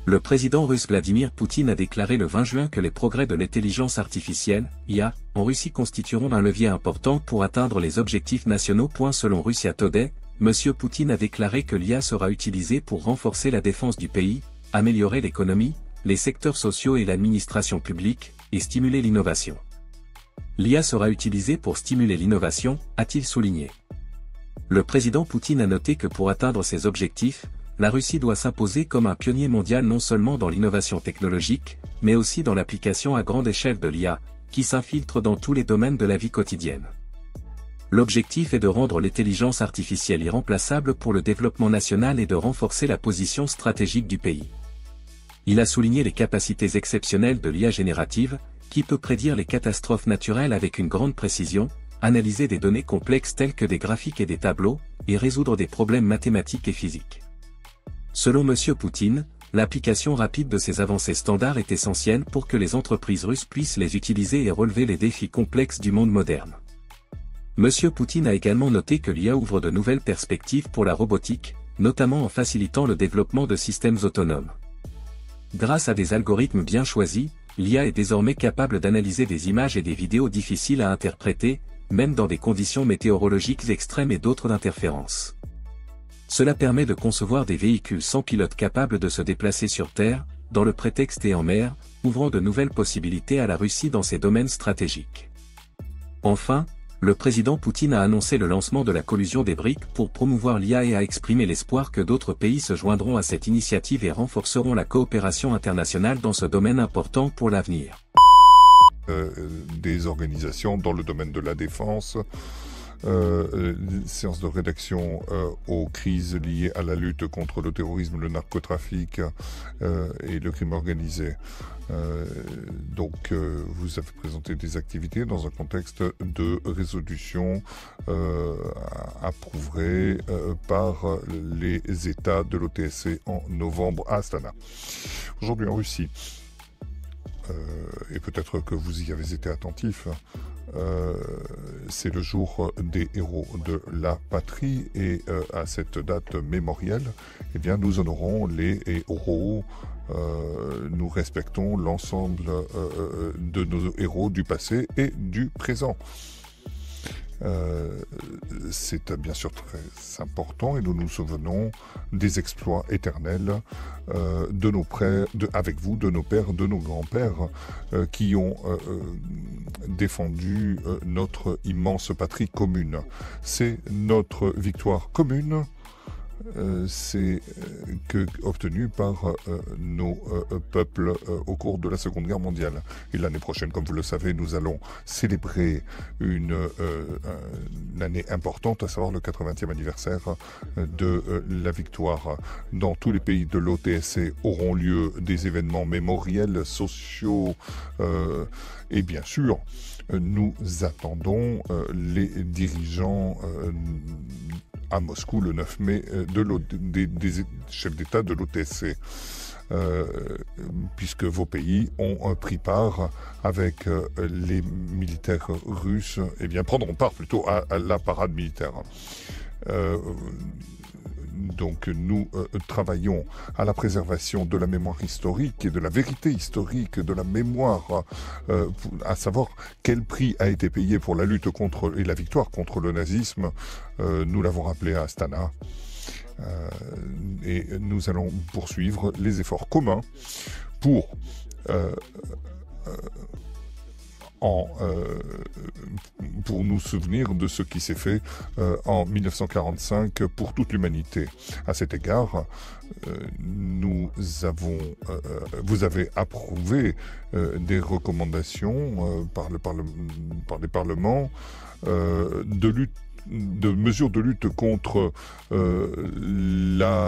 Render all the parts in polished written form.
Le président russe Vladimir Poutine a déclaré le 20 juin que les progrès de l'intelligence artificielle, IA, en Russie constitueront un levier important pour atteindre les objectifs nationaux. Selon Russia Today, M. Poutine a déclaré que l'IA sera utilisée pour renforcer la défense du pays, améliorer l'économie, les secteurs sociaux et l'administration publique, et stimuler l'innovation. L'IA sera utilisée pour stimuler l'innovation, a-t-il souligné. Le président Poutine a noté que pour atteindre ces objectifs, la Russie doit s'imposer comme un pionnier mondial non seulement dans l'innovation technologique, mais aussi dans l'application à grande échelle de l'IA, qui s'infiltre dans tous les domaines de la vie quotidienne. L'objectif est de rendre l'intelligence artificielle irremplaçable pour le développement national et de renforcer la position stratégique du pays. Il a souligné les capacités exceptionnelles de l'IA générative, qui peut prédire les catastrophes naturelles avec une grande précision, analyser des données complexes telles que des graphiques et des tableaux, et résoudre des problèmes mathématiques et physiques. Selon M. Poutine, l'application rapide de ces avancées standards est essentielle pour que les entreprises russes puissent les utiliser et relever les défis complexes du monde moderne. M. Poutine a également noté que l'IA ouvre de nouvelles perspectives pour la robotique, notamment en facilitant le développement de systèmes autonomes. Grâce à des algorithmes bien choisis, l'IA est désormais capable d'analyser des images et des vidéos difficiles à interpréter, même dans des conditions météorologiques extrêmes et d'autres interférences. Cela permet de concevoir des véhicules sans pilote capables de se déplacer sur Terre, dans le prétexte et en mer, ouvrant de nouvelles possibilités à la Russie dans ces domaines stratégiques. Enfin, le président Poutine a annoncé le lancement de la collusion des BRICS pour promouvoir l'IA et a exprimé l'espoir que d'autres pays se joindront à cette initiative et renforceront la coopération internationale dans ce domaine important pour l'avenir. Des organisations dans le domaine de la défense, séance de rédaction aux crises liées à la lutte contre le terrorisme, le narcotrafic et le crime organisé. Donc vous avez présenté des activités dans un contexte de résolution approuvée par les États de l'OTSC en novembre à Astana. Aujourd'hui en Russie, et peut-être que vous y avez été attentif, c'est le jour des héros de la patrie et à cette date mémorielle, eh bien, nous honorons les héros, nous respectons l'ensemble de nos héros du passé et du présent. C'est bien sûr très important et nous nous souvenons des exploits éternels avec vous, de nos pères, de nos grands-pères qui ont défendu notre immense patrie commune. C'est notre victoire commune. C'est obtenu par nos peuples au cours de la Seconde Guerre mondiale. Et l'année prochaine, comme vous le savez, nous allons célébrer une année importante, à savoir le 80e anniversaire de la victoire. Dans tous les pays de l'OTSC auront lieu des événements mémoriels, sociaux et bien sûr, nous attendons les dirigeants à Moscou le 9 mai des chefs d'État de l'OTSC, puisque vos pays ont pris part avec les militaires russes, eh bien prendront part plutôt à la parade militaire. Donc nous travaillons à la préservation de la mémoire historique et de la vérité historique de la mémoire, à savoir quel prix a été payé pour la lutte contre et la victoire contre le nazisme. Nous l'avons rappelé à Astana. Et nous allons poursuivre les efforts communs pour nous souvenir de ce qui s'est fait en 1945 pour toute l'humanité. À cet égard, vous avez approuvé des recommandations par les parlements de mesures de lutte contre le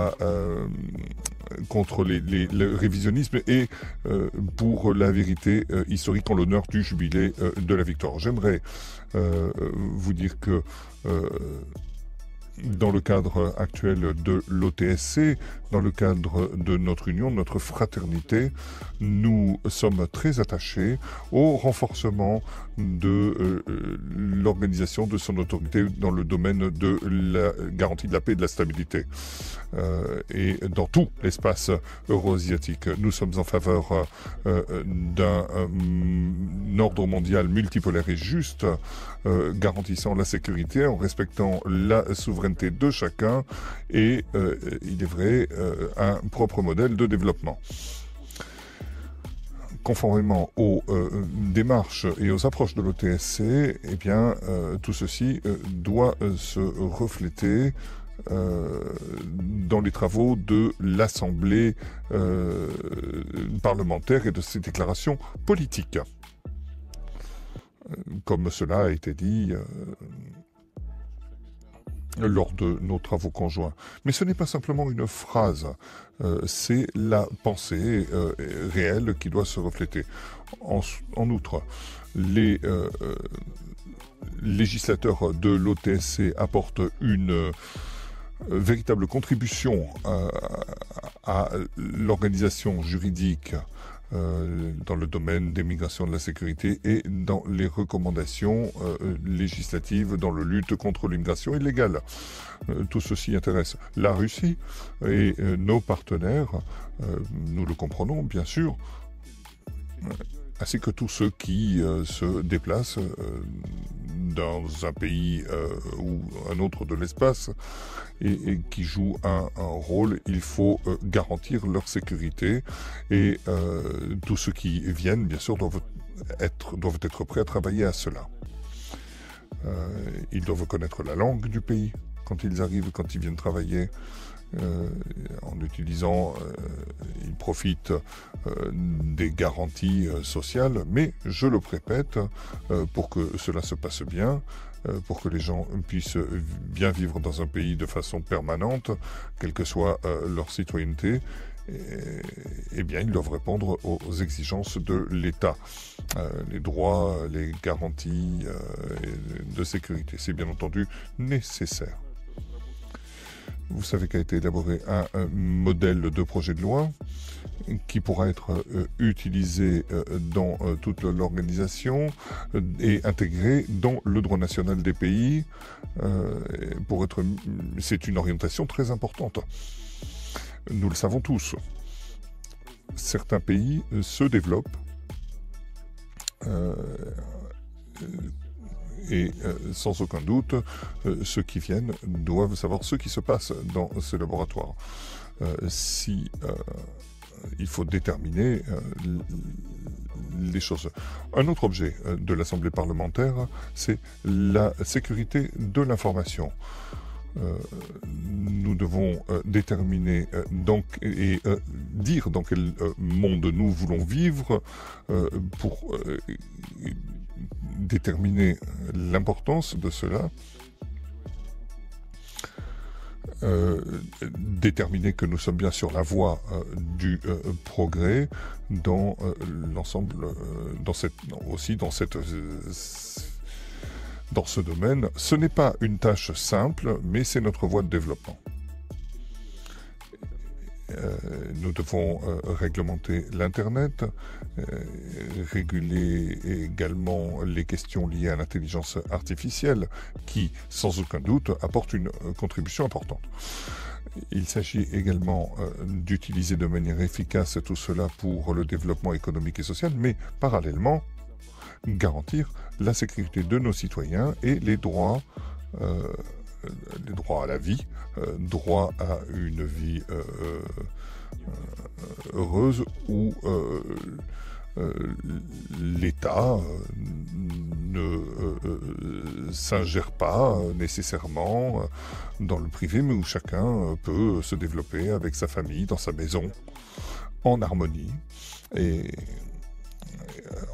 révisionnisme et pour la vérité historique en l'honneur du jubilé de la victoire. J'aimerais vous dire que Dans le cadre actuel de l'OTSC, dans le cadre de notre union, de notre fraternité, nous sommes très attachés au renforcement de l'organisation de son autorité dans le domaine de la garantie de la paix et de la stabilité. Et dans tout l'espace euro-asiatique, nous sommes en faveur d'un ordre mondial multipolaire et juste, garantissant la sécurité en respectant la souveraineté de chacun et, il est vrai, un propre modèle de développement. Conformément aux démarches et aux approches de l'OTSC, eh bien, tout ceci doit se refléter dans les travaux de l'Assemblée parlementaire et de ses déclarations politiques. Comme cela a été dit lors de nos travaux conjoints. Mais ce n'est pas simplement une phrase, c'est la pensée réelle qui doit se refléter. En outre, les législateurs de l'OTSC apportent une véritable contribution à l'organisation juridique dans le domaine des migrations, de la sécurité et dans les recommandations législatives dans la lutte contre l'immigration illégale. Tout ceci intéresse la Russie et nos partenaires, nous le comprenons bien sûr, ainsi que tous ceux qui se déplacent dans un pays ou un autre de l'espace et qui jouent un rôle. Il faut garantir leur sécurité et tous ceux qui viennent, bien sûr, doivent être prêts à travailler à cela. Ils doivent connaître la langue du pays quand ils arrivent, quand ils viennent travailler. En utilisant, ils profitent des garanties sociales, mais je le répète, pour que cela se passe bien, pour que les gens puissent bien vivre dans un pays de façon permanente, quelle que soit leur citoyenneté, eh bien, ils doivent répondre aux exigences de l'État, les droits, les garanties de sécurité. C'est bien entendu nécessaire. Vous savez qu'a été élaboré un modèle de projet de loi qui pourra être utilisé dans toute l'organisation et intégré dans le droit national des pays. C'est une orientation très importante. Nous le savons tous. Certains pays se développent et sans aucun doute, ceux qui viennent doivent savoir ce qui se passe dans ces laboratoires. Il faut déterminer les choses. Un autre objet de l'Assemblée parlementaire, c'est la sécurité de l'information. Nous devons déterminer et dire dans quel monde nous voulons vivre pour déterminer l'importance de cela, déterminer que nous sommes bien sur la voie du progrès dans l'ensemble, dans ce domaine. Ce n'est pas une tâche simple, mais c'est notre voie de développement. Nous devons réglementer l'Internet, réguler également les questions liées à l'intelligence artificielle, qui, sans aucun doute, apporte une contribution importante. Il s'agit également d'utiliser de manière efficace tout cela pour le développement économique et social, mais parallèlement, garantir la sécurité de nos citoyens et les droits à la vie, droit à une vie heureuse où l'État ne s'ingère pas nécessairement dans le privé, mais où chacun peut se développer avec sa famille, dans sa maison, en harmonie et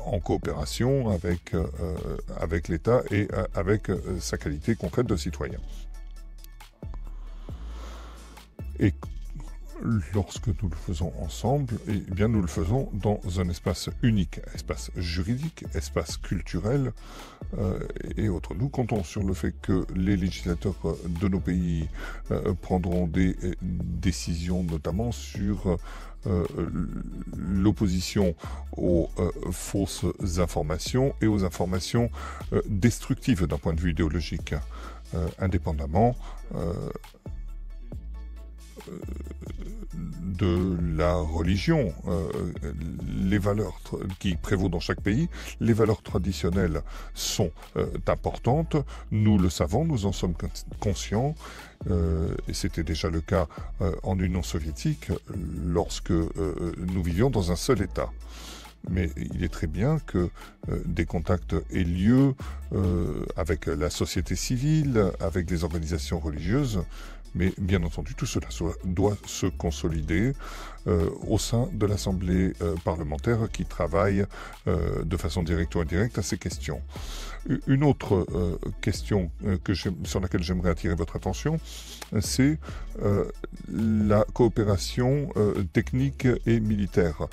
en coopération avec l'État et avec sa qualité concrète de citoyen. Et Lorsque nous le faisons ensemble, eh bien nous le faisons dans un espace unique, espace juridique, espace culturel et autres. Nous comptons sur le fait que les législateurs de nos pays prendront des décisions, notamment sur l'opposition aux fausses informations et aux informations destructives d'un point de vue idéologique, indépendamment de la religion, les valeurs qui prévaut dans chaque pays, les valeurs traditionnelles sont importantes, nous le savons, nous en sommes conscients, et c'était déjà le cas en Union soviétique lorsque nous vivions dans un seul État. Mais il est très bien que des contacts aient lieu avec la société civile, avec des organisations religieuses, mais bien entendu, tout cela doit se consolider au sein de l'Assemblée parlementaire qui travaille de façon directe ou indirecte à ces questions. Une autre question sur laquelle j'aimerais attirer votre attention, c'est la coopération technique et militaire,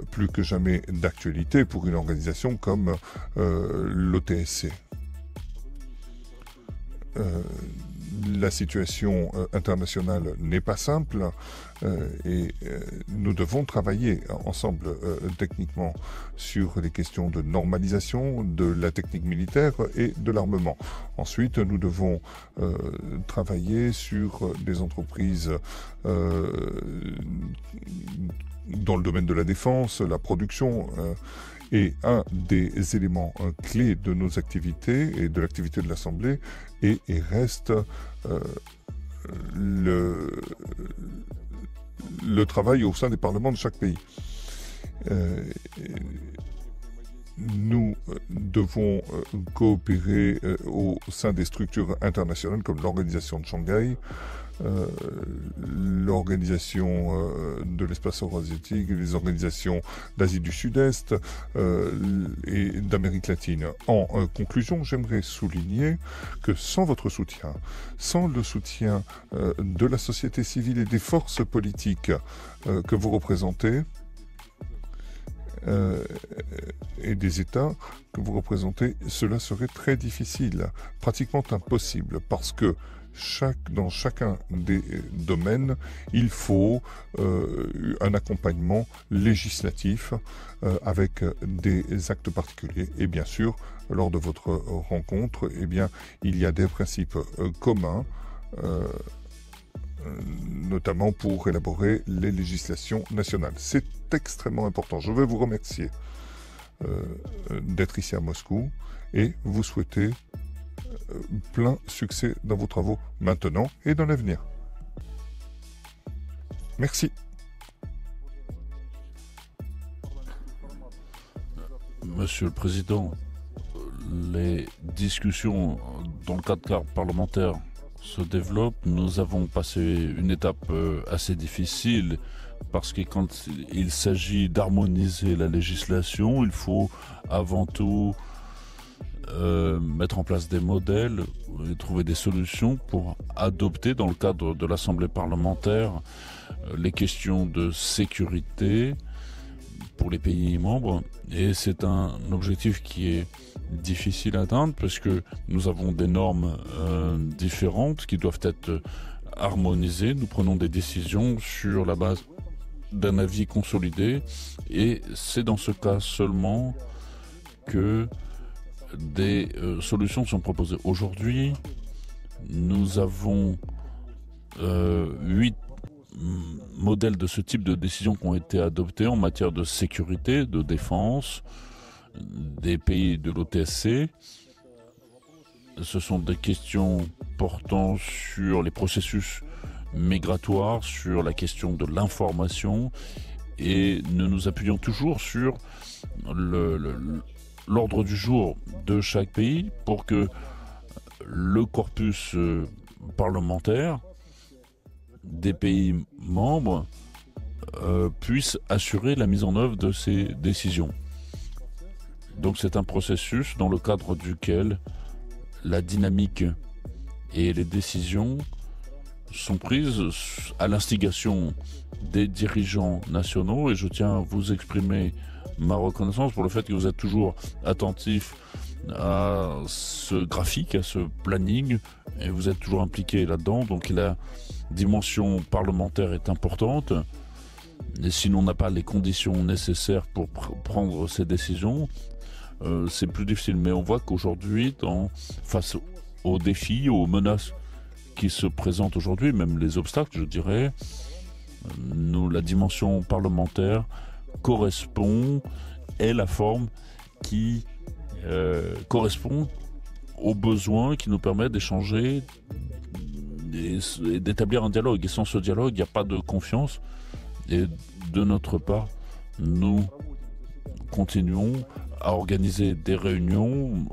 plus que jamais d'actualité pour une organisation comme l'OTSC. La situation internationale n'est pas simple et nous devons travailler ensemble techniquement sur les questions de normalisation de la technique militaire et de l'armement. Ensuite, nous devons travailler sur des entreprises dans le domaine de la défense, la production. Et un des éléments clés de nos activités et de l'activité de l'Assemblée est et reste le travail au sein des parlements de chaque pays. Nous devons coopérer au sein des structures internationales comme l'Organisation de Shanghai, l'Organisation de l'espace euro-asiatique, les organisations d'Asie du Sud-Est et d'Amérique latine. En conclusion, j'aimerais souligner que sans votre soutien, sans le soutien de la société civile et des forces politiques que vous représentez, et des États que vous représentez, cela serait très difficile, pratiquement impossible, parce que dans chacun des domaines, il faut un accompagnement législatif avec des actes particuliers. Et bien sûr, lors de votre rencontre, eh bien, il y a des principes communs, notamment pour élaborer les législations nationales. C'est extrêmement important. Je veux vous remercier d'être ici à Moscou et vous souhaiter plein succès dans vos travaux maintenant et dans l'avenir. Merci. Monsieur le Président, les discussions dans le cadre parlementaire se développent. Nous avons passé une étape assez difficile parce que quand il s'agit d'harmoniser la législation, il faut avant tout mettre en place des modèles et trouver des solutions pour adopter dans le cadre de l'Assemblée parlementaire les questions de sécurité pour les pays membres. Et c'est un objectif qui est difficile à atteindre parce que nous avons des normes différentes qui doivent être harmonisées. Nous prenons des décisions sur la base d'un avis consolidé et c'est dans ce cas seulement que des solutions sont proposées. Aujourd'hui, nous avons 8 modèles de ce type de décision qui ont été adoptés en matière de sécurité, de défense des pays de l'OTSC. Ce sont des questions portant sur les processus migratoires, sur la question de l'information, et nous nous appuyons toujours sur l'ordre du jour de chaque pays pour que le corpus parlementaire des pays membres puisse assurer la mise en œuvre de ces décisions. Donc c'est un processus dans le cadre duquel la dynamique et les décisions sont prises à l'instigation des dirigeants nationaux, et je tiens à vous exprimer ma reconnaissance pour le fait que vous êtes toujours attentifs à ce graphique, à ce planning, et vous êtes toujours impliqués là-dedans. Donc la dimension parlementaire est importante, et si l'on n'a pas les conditions nécessaires pour prendre ces décisions, c'est plus difficile. Mais on voit qu'aujourd'hui, face aux défis, aux menaces qui se présentent aujourd'hui, même les obstacles, je dirais, la dimension parlementaire est la forme qui correspond aux besoins qui nous permettent d'échanger et d'établir un dialogue. Et sans ce dialogue, il n'y a pas de confiance. Et de notre part, nous continuons à organiser des réunions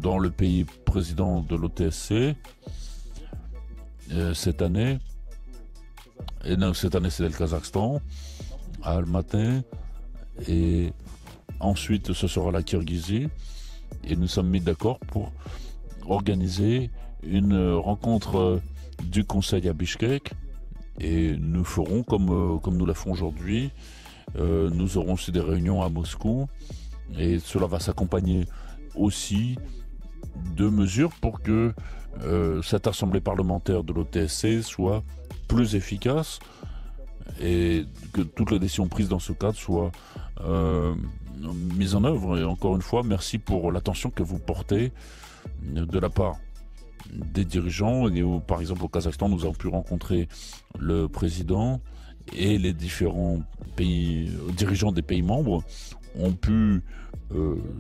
dans le pays président de l'OTSC cette année. Et donc, cette année, c'était le Kazakhstan, à Almaty. Et ensuite, ce sera la Kirghizie. Et nous sommes mis d'accord pour organiser une rencontre du Conseil à Bishkek. Et nous ferons comme nous la faisons aujourd'hui. Nous aurons aussi des réunions à Moscou. Et cela va s'accompagner aussi de mesures pour que cette assemblée parlementaire de l'OTSC soit plus efficace et que toutes les décisions prises dans ce cadre soient mises en œuvre. Et encore une fois, merci pour l'attention que vous portez de la part des dirigeants. Et par exemple, au Kazakhstan, nous avons pu rencontrer le président et les différents dirigeants des pays membres ont pu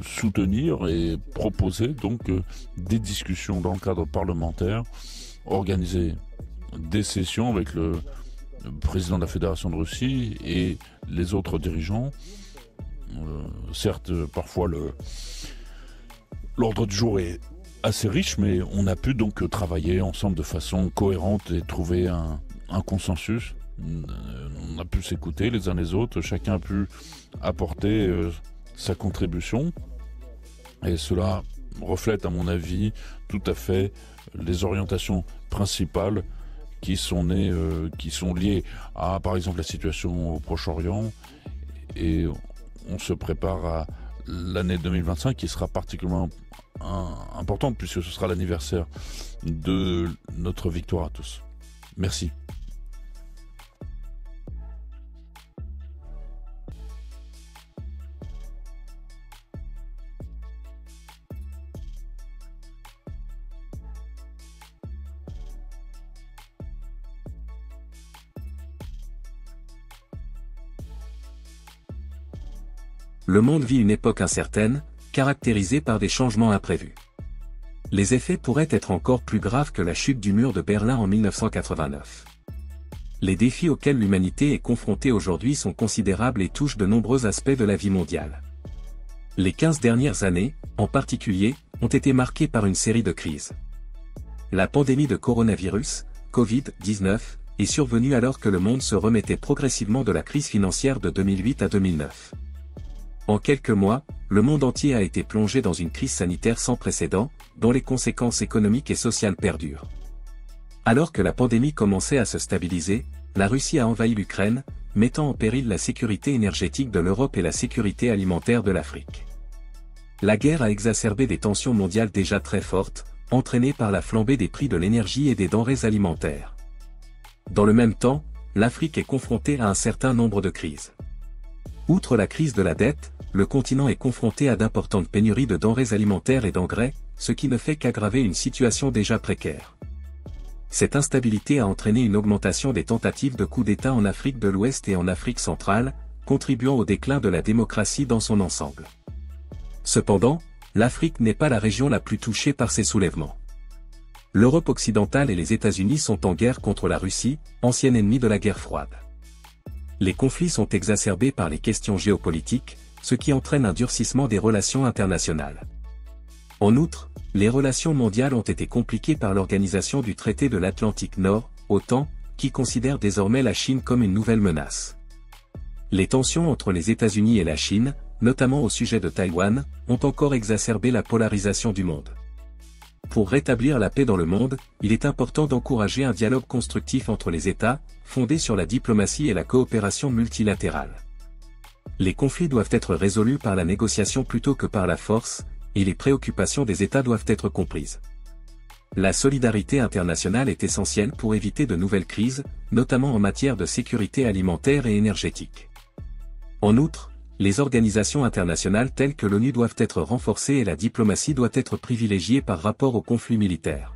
soutenir et proposer donc des discussions dans le cadre parlementaire, organiser des sessions avec le président de la Fédération de Russie et les autres dirigeants. Certes, parfois l'ordre du jour est assez riche, mais on a pu donc travailler ensemble de façon cohérente et trouver un consensus. On a pu s'écouter les uns les autres, chacun a pu apporter sa contribution, et cela reflète à mon avis tout à fait les orientations principales qui sont liées à par exemple la situation au Proche-Orient, et on se prépare à l'année 2025 qui sera particulièrement importante puisque ce sera l'anniversaire de notre victoire à tous. Merci. Le monde vit une époque incertaine, caractérisée par des changements imprévus. Les effets pourraient être encore plus graves que la chute du mur de Berlin en 1989. Les défis auxquels l'humanité est confrontée aujourd'hui sont considérables et touchent de nombreux aspects de la vie mondiale. Les 15 dernières années, en particulier, ont été marquées par une série de crises. La pandémie de coronavirus, Covid-19, est survenue alors que le monde se remettait progressivement de la crise financière de 2008 à 2009. En quelques mois, le monde entier a été plongé dans une crise sanitaire sans précédent, dont les conséquences économiques et sociales perdurent. Alors que la pandémie commençait à se stabiliser, la Russie a envahi l'Ukraine, mettant en péril la sécurité énergétique de l'Europe et la sécurité alimentaire de l'Afrique. La guerre a exacerbé des tensions mondiales déjà très fortes, entraînées par la flambée des prix de l'énergie et des denrées alimentaires. Dans le même temps, l'Afrique est confrontée à un certain nombre de crises. Outre la crise de la dette, le continent est confronté à d'importantes pénuries de denrées alimentaires et d'engrais, ce qui ne fait qu'aggraver une situation déjà précaire. Cette instabilité a entraîné une augmentation des tentatives de coup d'État en Afrique de l'Ouest et en Afrique centrale, contribuant au déclin de la démocratie dans son ensemble. Cependant, l'Afrique n'est pas la région la plus touchée par ces soulèvements. L'Europe occidentale et les États-Unis sont en guerre contre la Russie, ancien ennemi de la guerre froide. Les conflits sont exacerbés par les questions géopolitiques, ce qui entraîne un durcissement des relations internationales. En outre, les relations mondiales ont été compliquées par l'organisation du traité de l'Atlantique Nord, OTAN, qui considère désormais la Chine comme une nouvelle menace. Les tensions entre les États-Unis et la Chine, notamment au sujet de Taïwan, ont encore exacerbé la polarisation du monde. Pour rétablir la paix dans le monde, il est important d'encourager un dialogue constructif entre les États, fondé sur la diplomatie et la coopération multilatérale. Les conflits doivent être résolus par la négociation plutôt que par la force, et les préoccupations des États doivent être comprises. La solidarité internationale est essentielle pour éviter de nouvelles crises, notamment en matière de sécurité alimentaire et énergétique. En outre, les organisations internationales telles que l'ONU doivent être renforcées et la diplomatie doit être privilégiée par rapport aux conflits militaires.